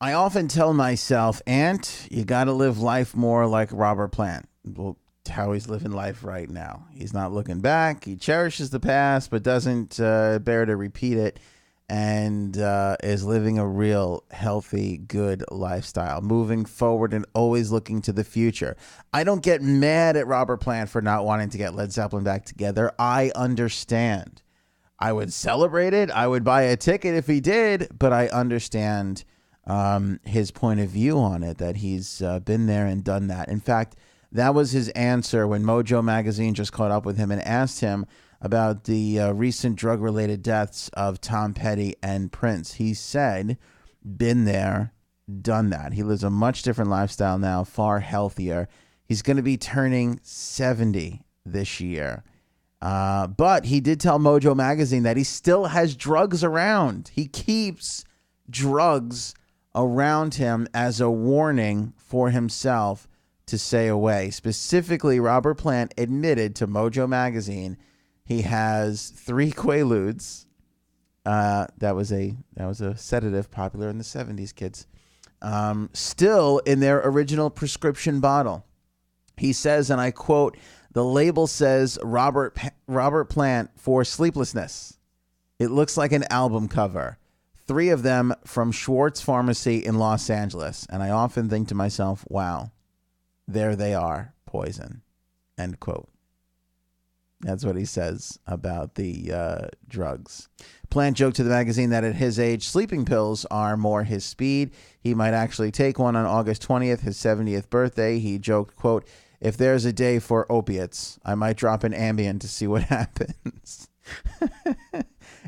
I often tell myself, Ant, you got to live life more like Robert Plant. Well, how he's living life right now. He's not looking back. He cherishes the past, but doesn't bear to repeat it, and is living a real, healthy, good lifestyle, moving forward and always looking to the future. I don't get mad at Robert Plant for not wanting to get Led Zeppelin back together. I understand. I would celebrate it. I would buy a ticket if he did, but I understand his point of view on it, that he's been there and done that. In fact, that was his answer when Mojo Magazine just caught up with him and asked him about the recent drug-related deaths of Tom Petty and Prince. He said, been there, done that. He lives a much different lifestyle now, far healthier. He's going to be turning 70 this year. But he did tell Mojo Magazine that he still has drugs around. He keeps drugs around him as a warning for himself to stay away. Specifically, Robert Plant admitted to Mojo Magazine he has 3 Quaaludes. That was a sedative popular in the 70s, kids. Still in their original prescription bottle. He says, and I quote, "The label says Robert Plant for sleeplessness. It looks like an album cover. 3 of them from Schwartz Pharmacy in Los Angeles. And I often think to myself, wow, there they are, poison." End quote. That's what he says about the drugs. Plant joked to the magazine that at his age, sleeping pills are more his speed. He might actually take one on August 20th, his 70th birthday. He joked, quote, "If there's a day for opiates, I might drop an Ambien to see what happens."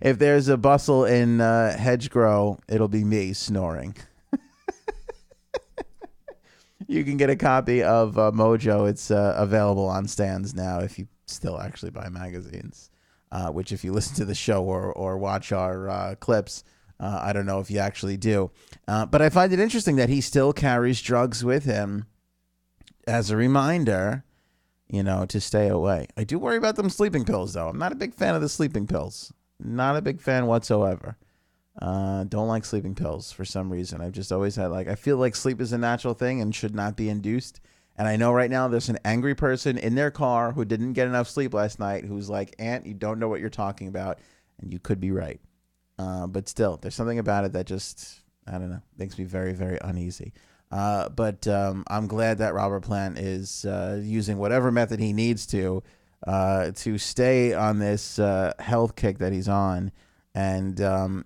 If there's a bustle in Hedgerow, it'll be me snoring. You can get a copy of Mojo. It's available on stands now if you still actually buy magazines, which if you listen to the show or watch our clips, I don't know if you actually do. But I find it interesting that he still carries drugs with him as a reminder, to stay away. I do worry about them sleeping pills, though. I'm not a big fan of the sleeping pills. Not a big fan whatsoever. Don't like sleeping pills for some reason. I've just always had I feel like sleep is a natural thing and should not be induced. And I know right now there's an angry person in their car who didn't get enough sleep last night who's like, "Ant, you don't know what you're talking about." And you could be right. But still, there's something about it that just, I don't know, makes me very, very uneasy. But I'm glad that Robert Plant is using whatever method he needs to stay on this health kick that he's on. And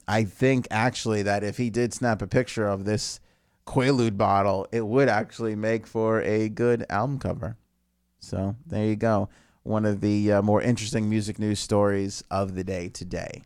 I think actually that if he did snap a picture of this Quaalude bottle, it would actually make for a good album cover. So there you go. One of the more interesting music news stories of the day today.